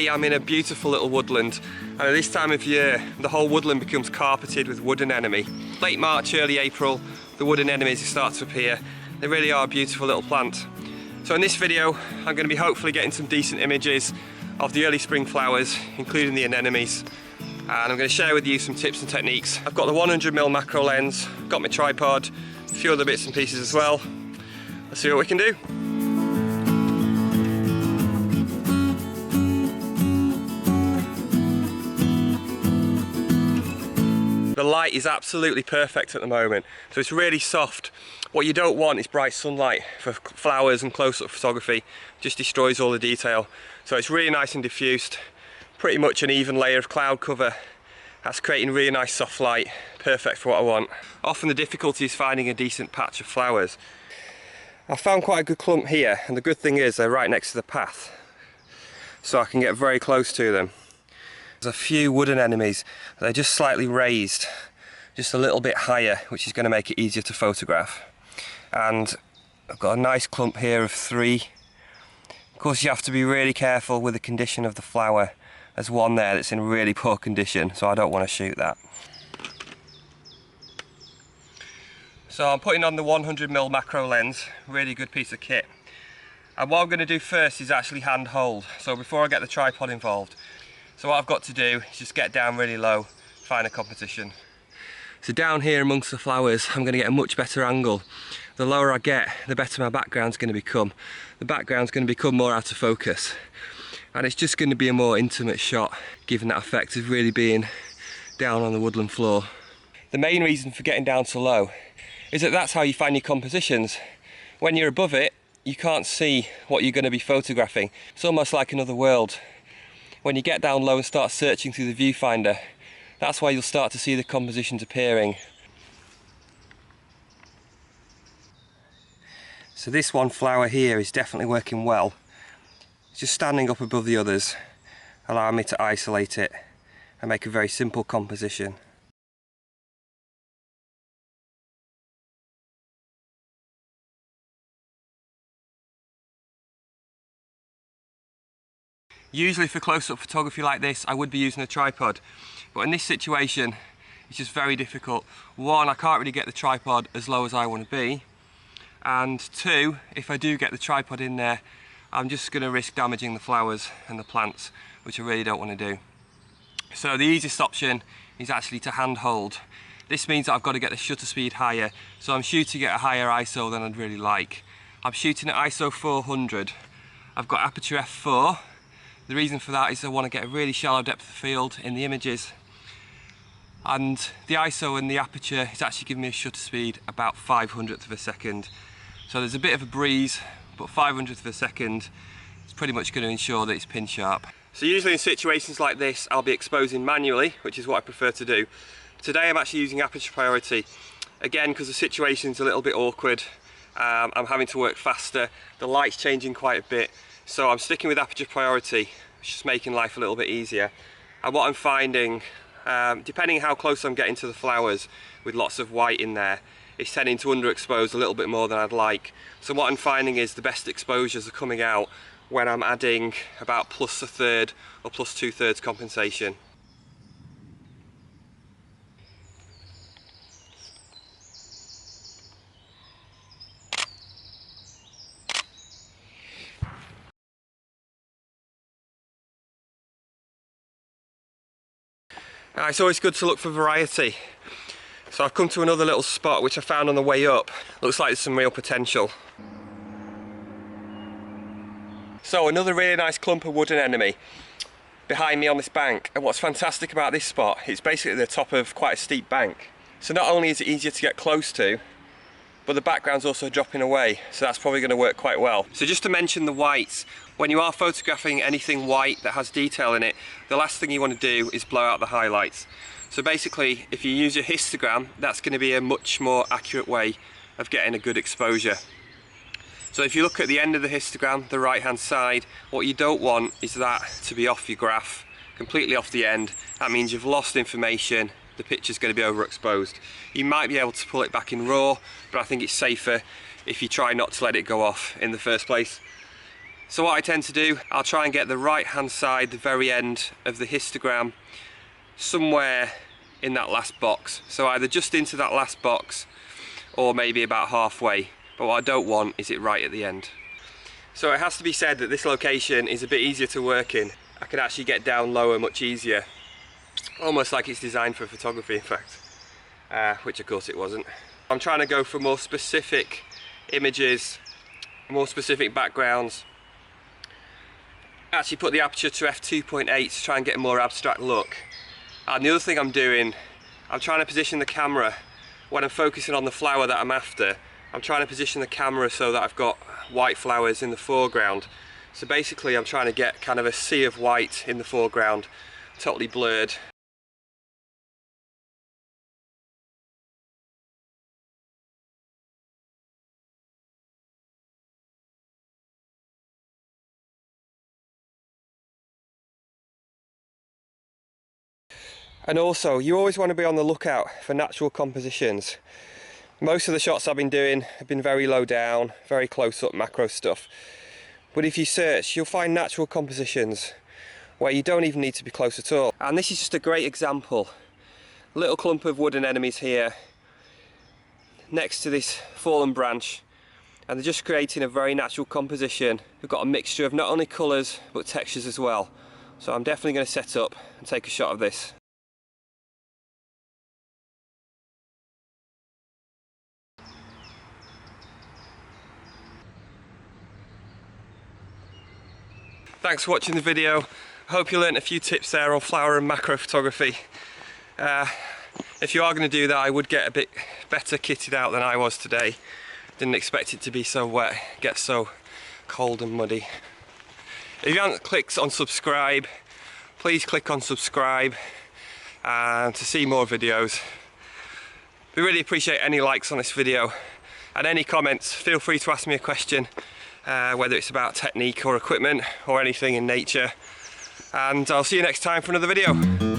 Today I'm in a beautiful little woodland, and at this time of year the whole woodland becomes carpeted with wood anemone. Late March, early April, the wood anemones start to appear. They really are a beautiful little plant. So in this video I'm going to be hopefully getting some decent images of the early spring flowers, including the anemones, and I'm going to share with you some tips and techniques. I've got the 100mm macro lens, got my tripod, a few other bits and pieces as well. Let's see what we can do. The light is absolutely perfect at the moment, so it's really soft. What you don't want is bright sunlight for flowers and close-up photography. It just destroys all the detail. So it's really nice and diffused, pretty much an even layer of cloud cover. That's creating really nice soft light, perfect for what I want. Often the difficulty is finding a decent patch of flowers. I found quite a good clump here, and the good thing is they're right next to the path, so I can get very close to them. There's a few wood anemones, they're just slightly raised, just a little bit higher, which is going to make it easier to photograph. And I've got a nice clump here of 3. Of course you have to be really careful with the condition of the flower. There's one there that's in really poor condition, so I don't want to shoot that. So I'm putting on the 100mm macro lens, really good piece of kit. And what I'm going to do first is actually hand hold, so before I get the tripod involved. So what I've got to do is just get down really low, find a composition. So down here amongst the flowers I'm going to get a much better angle. The lower I get, the better my background's going to become. The background's going to become more out of focus. And it's just going to be a more intimate shot, given that effect of really being down on the woodland floor. The main reason for getting down so low is that that's how you find your compositions. When you're above it, you can't see what you're going to be photographing. It's almost like another world. When you get down low and start searching through the viewfinder, that's why you'll start to see the compositions appearing. So this one flower here is definitely working well. It's just standing up above the others, allowing me to isolate it and make a very simple composition. Usually for close-up photography like this I would be using a tripod, but in this situation it's just very difficult. One, I can't really get the tripod as low as I want to be, and two, if I do get the tripod in there I'm just going to risk damaging the flowers and the plants, which I really don't want to do. So the easiest option is actually to hand hold. This means that I've got to get the shutter speed higher, so I'm shooting at a higher ISO than I'd really like. I'm shooting at ISO 400. I've got aperture f4. The reason for that is I want to get a really shallow depth of field in the images, and the ISO and the aperture is actually giving me a shutter speed about 500th of a second. So there's a bit of a breeze, but 500th of a second is pretty much going to ensure that it's pin sharp. So usually in situations like this I'll be exposing manually, which is what I prefer to do. Today I'm actually using aperture priority, again because the situation's a little bit awkward. I'm having to work faster, the light's changing quite a bit. So I'm sticking with aperture priority, which is just making life a little bit easier. And what I'm finding, depending on how close I'm getting to the flowers with lots of white in there, it's tending to underexpose a little bit more than I'd like. So what I'm finding is the best exposures are coming out when I'm adding about +1/3 or +2/3 compensation. It's always good to look for variety. So I've come to another little spot which I found on the way up. Looks like there's some real potential. So another really nice clump of wood anemone behind me on this bank. And what's fantastic about this spot, it's basically the top of quite a steep bank. So not only is it easier to get close to, but the background's also dropping away, so that's probably going to work quite well. So just to mention the whites, when you are photographing anything white that has detail in it, the last thing you want to do is blow out the highlights. So basically, if you use your histogram, that's going to be a much more accurate way of getting a good exposure. So if you look at the end of the histogram, the right hand side, what you don't want is that to be off your graph, completely off the end. That means you've lost information, the picture's going to be overexposed. You might be able to pull it back in RAW, but I think it's safer if you try not to let it go off in the first place. So what I tend to do, I'll try and get the right hand side, the very end of the histogram, somewhere in that last box. So either just into that last box or maybe about halfway. But what I don't want is it right at the end. So it has to be said that this location is a bit easier to work in. I can actually get down lower much easier. Almost like it's designed for photography, in fact. Which of course it wasn't. I'm trying to go for more specific images, more specific backgrounds. Actually put the aperture to f2.8 to try and get a more abstract look. And the other thing I'm doing, I'm trying to position the camera when I'm focusing on the flower that I'm after. I'm trying to position the camera so that I've got white flowers in the foreground. So basically I'm trying to get kind of a sea of white in the foreground, totally blurred. And also, you always want to be on the lookout for natural compositions. Most of the shots I've been doing have been very low down, very close up macro stuff. But if you search, you'll find natural compositions where you don't even need to be close at all. And this is just a great example. A little clump of wood anemones here, next to this fallen branch. And they're just creating a very natural composition. We've got a mixture of not only colours, but textures as well. So I'm definitely going to set up and take a shot of this. Thanks for watching the video. I hope you learnt a few tips there on flower and macro photography. If you are going to do that, I would get a bit better kitted out than I was today. Didn't expect it to be so wet, get so cold and muddy. If you haven't clicked on subscribe, please click on subscribe and to see more videos. We really appreciate any likes on this video and any comments. Feel free to ask me a question. Whether it's about technique or equipment or anything in nature, and I'll see you next time for another video.